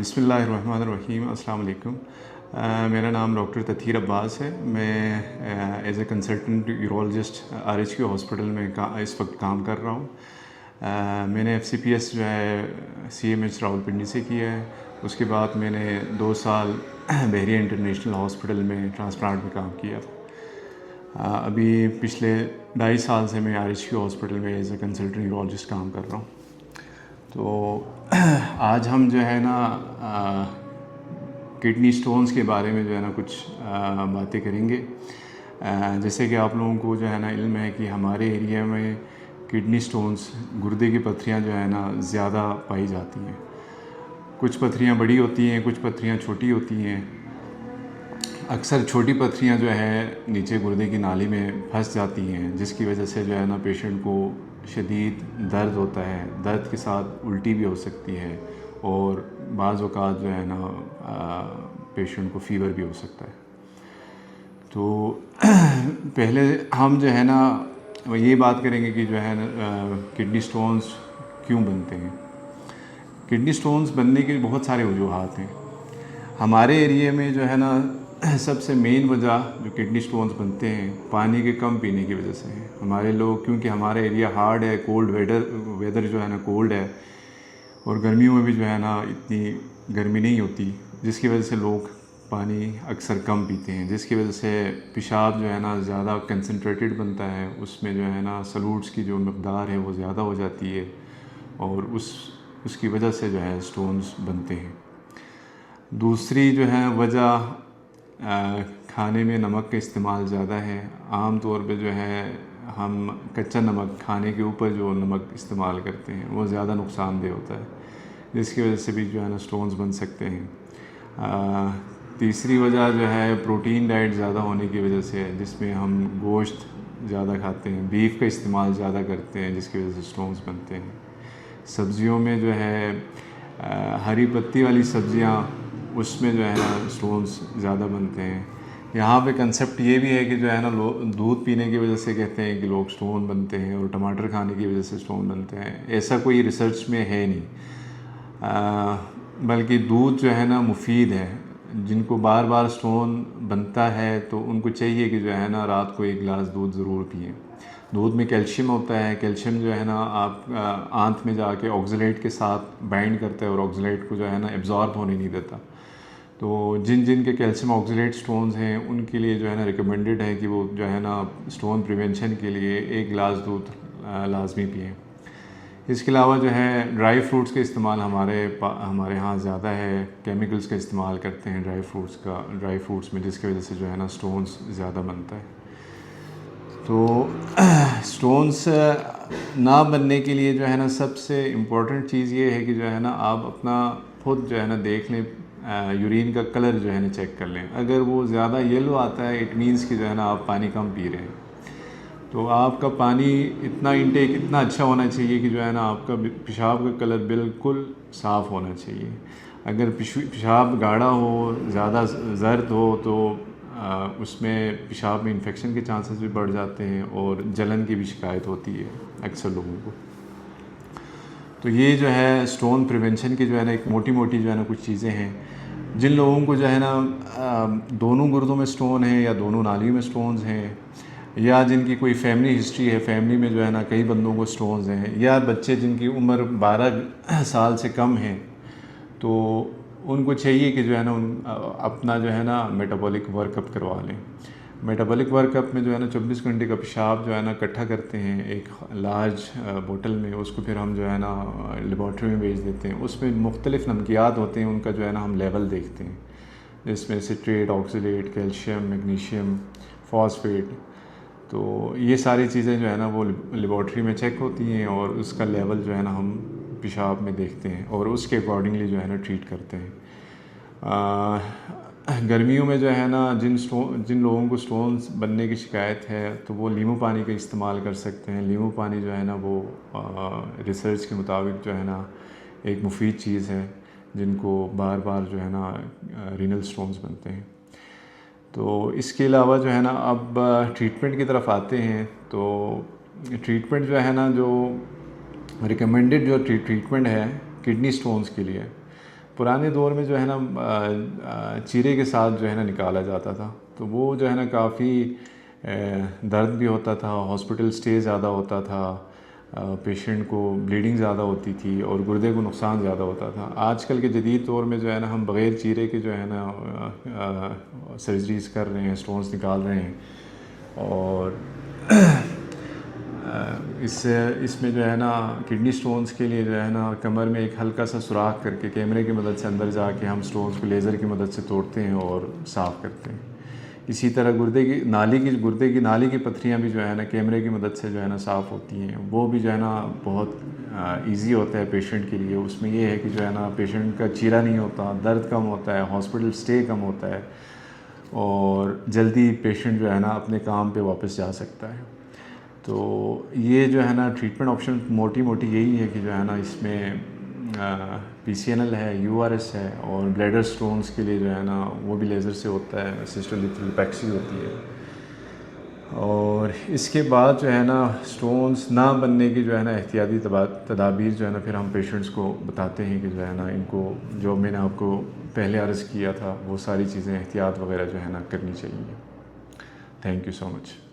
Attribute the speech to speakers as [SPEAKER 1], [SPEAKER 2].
[SPEAKER 1] बिस्मिल्लाहिर्रहमानिर्रहीम। अस्सलाम वालेकुम। मेरा नाम डॉक्टर तथीर अब्बास है। मैं as a consultant urologist RHQ hospital में इस वक्त काम कर रहा हूँ। मैंने एफसीपीएस जो है सीएमएच रावलपिंडी से किया है। उसके बाद मैंने 2 साल बहरिया इंटरनेशनल हॉस्पिटल में ट्रांसप्लांट में काम किया था। अभी पिछले 2.5 साल से मैं आरएचक्यू हॉस्पिटल में एज ए कंसल्टेंट यूरोलॉजिस्ट काम कर रहा हूँ। तो आज हम जो है ना किडनी स्टोन्स के बारे में जो है ना कुछ बातें करेंगे। जैसे कि आप लोगों को जो है ना इल्म है कि हमारे एरिया में किडनी स्टोन्स, गुर्दे की पत्थरियाँ जो है ना ज़्यादा पाई जाती हैं। कुछ पत्थरियाँ बड़ी होती हैं, कुछ पत्थरियाँ छोटी होती हैं। अक्सर छोटी पत्थरियाँ जो है नीचे गुर्दे की नाली में फंस जाती हैं, जिसकी वजह से जो है ना पेशेंट को शदीद दर्द होता है। दर्द के साथ उल्टी भी हो सकती है और बाज़ औक़ात जो है ना पेशेंट को फ़ीवर भी हो सकता है। तो पहले हम जो है ना ये बात करेंगे कि जो है ना किडनी स्टोन्स क्यों बनते हैं। किडनी स्टोन्स बनने के बहुत सारे वजूहात हैं। हमारे एरिया में जो है ना सबसे मेन वजह जो किडनी स्टोन्स बनते हैं पानी के कम पीने की वजह से है। हमारे लोग, क्योंकि हमारा एरिया हार्ड है, कोल्ड वेदर जो है ना कोल्ड है, और गर्मियों में भी जो है ना इतनी गर्मी नहीं होती, जिसकी वजह से लोग पानी अक्सर कम पीते हैं, जिसकी वजह से पेशाब जो है ना ज़्यादा कंसनट्रेटेड बनता है। उसमें जो है ना सॉल्यूट्स की जो मकदार है वो ज़्यादा हो जाती है और उसकी वजह से जो है स्टोन्स बनते हैं। दूसरी जो है वजह खाने में नमक का इस्तेमाल ज़्यादा है। आम तौर पे जो है हम कच्चा नमक, खाने के ऊपर जो नमक इस्तेमाल करते हैं वो ज़्यादा नुकसानदेह होता है, जिसकी वजह से भी जो है ना स्टोन्स बन सकते हैं। तीसरी वजह जो है प्रोटीन डाइट ज़्यादा होने की वजह से है, जिसमें हम गोश्त ज़्यादा खाते हैं, बीफ का इस्तेमाल ज़्यादा करते हैं, जिसकी वजह से स्टोन्स बनते हैं। सब्ज़ियों में जो है हरी पत्ती वाली सब्ज़ियाँ, उसमें जो है ना स्टोन्स ज़्यादा बनते हैं। यहाँ पे कंसेप्ट ये भी है कि जो है ना दूध पीने की वजह से कहते हैं कि लोग स्टोन बनते हैं, और टमाटर खाने की वजह से स्टोन बनते हैं। ऐसा कोई रिसर्च में है नहीं, बल्कि दूध जो है ना मुफीद है। जिनको बार बार स्टोन बनता है तो उनको चाहिए कि जो है ना रात को 1 गिलास दूध ज़रूर पिएँ। दूध में कैल्शियम होता है। कैल्शियम जो है ना आप आंत में जाके ऑक्सलेट के साथ बाइंड करता है और ऑक्सलेट को जो है ना एब्जॉर्ब होने नहीं देता। तो जिन के कैल्शियम ऑक्सलेट स्टोन्स हैं उनके लिए जो है ना रिकमेंडेड है कि वो जो है ना स्टोन प्रिवेंशन के लिए 1 गिलास दूध लाजमी पिएँ। इसके अलावा जो है ड्राई फ्रूट्स का इस्तेमाल हमारे यहाँ ज़्यादा है। केमिकल्स का इस्तेमाल करते हैं ड्राई फ्रूट्स में, जिसकी वजह से जो है ना स्टोन्स ज़्यादा बनता है। तो स्टोन्स ना बनने के लिए जो है ना सबसे इम्पोर्टेंट चीज़ ये है कि जो है ना आप अपना खुद जो है ना देख लें, यूरिन का कलर जो है ना चेक कर लें। अगर वो ज़्यादा येलो आता है, इट मीन्स कि जो है ना आप पानी कम पी रहे हैं। तो आपका पानी इंटेक इतना अच्छा होना चाहिए कि जो है ना आपका पेशाब का कलर बिल्कुल साफ़ होना चाहिए। अगर पेशाब गाढ़ा हो, ज़्यादा जर्द हो, तो उसमें पेशाब में इन्फेक्शन के चांसेस भी बढ़ जाते हैं और जलन की भी शिकायत होती है अक्सर लोगों को। तो ये जो है स्टोन प्रिवेंशन की जो है ना एक मोटी जो है ना कुछ चीज़ें हैं। जिन लोगों को जो है ना दोनों गुर्दों में स्टोन है या दोनों नालियों में स्टोन्स हैं, या जिनकी कोई फैमिली हिस्ट्री है, फैमिली में जो है ना कई बंदों को स्टोन्स हैं, या बच्चे जिनकी उम्र 12 साल से कम है, तो उनको चाहिए कि जो है ना अपना जो है ना मेटाबॉलिक वर्कअप करवा लें। मेटाबॉलिक वर्कअप में जो है ना 24 घंटे का पेशाब जो है ना इकट्ठा करते हैं एक लार्ज बोतल में। उसको फिर हम जो है ना लेबॉर्ट्री में भेज देते हैं। उसमें मुख्तलिफ नमकियात होते हैं, उनका जो है ना हम लेवल देखते हैं, जिसमें citrate, oxalate, calcium, magnesium, phosphate. तो ये सारी चीज़ें जो है ना वो लेबॉर्ट्री में चेक होती हैं और उसका लेवल जो है ना हम पेशाब में देखते हैं और उसके अकॉर्डिंगली जो है ना ट्रीट करते हैं। गर्मियों में जो है ना जिन लोगों को स्टोन्स बनने की शिकायत है तो वो नींबू पानी का इस्तेमाल कर सकते हैं। नींबू पानी जो है ना वो रिसर्च के मुताबिक जो है ना एक मुफीद चीज़ है, जिनको बार बार जो है ना रीनल स्टोन्स बनते हैं। तो इसके अलावा जो है ना अब ट्रीटमेंट की तरफ आते हैं। तो ट्रीटमेंट जो है ना जो रिकमेंडेड जो ट्रीटमेंट है किडनी स्टोन्स के लिए, पुराने दौर में जो है ना चीरे के साथ जो है ना निकाला जाता था, तो वो जो है ना काफ़ी दर्द भी होता था, हॉस्पिटल स्टे ज़्यादा होता था, पेशेंट को ब्लीडिंग ज़्यादा होती थी और गुर्दे को नुकसान ज़्यादा होता था। आजकल के जदीद दौर में जो है ना हम बग़ैर चीरे के जो है ना सर्जरीज़ कर रहे हैं, स्टोन्स निकाल रहे हैं। और इसमें जो है ना किडनी स्टोन्स के लिए जो है ना कमर में एक हल्का सा सुराख करके कैमरे की मदद से अंदर जाके हम स्टोन्स को लेज़र की मदद से तोड़ते हैं और साफ़ करते हैं। इसी तरह गुर्दे की नाली की पत्थरियाँ भी जो है ना कैमरे की मदद से जो है ना साफ़ होती हैं। वो भी जो है ना बहुत ईज़ी होता है पेशेंट के लिए। उसमें ये है कि जो है ना पेशेंट का चीरा नहीं होता, दर्द कम होता है, हॉस्पिटल स्टे कम होता है और जल्दी पेशेंट जो है ना अपने काम पे वापस जा सकता है। तो ये जो है ना ट्रीटमेंट ऑप्शन मोटी यही है कि जो है ना इसमें PCNL है, URS है और ब्लैडर स्टोन्स के लिए जो है ना वो भी लेज़र से होता है, सिस्टोल लिथोट्रिप्सी होती है। और इसके बाद जो है ना स्टोन्स ना बनने की जो है ना एहतियाती तदाबीर जो है ना फिर हम पेशेंट्स को बताते हैं कि जो है ना इनको, जो मैंने आपको पहले अर्ज़ किया था, वो सारी चीज़ें एहतियात वगैरह जो है ना करनी चाहिए। Thank you so much.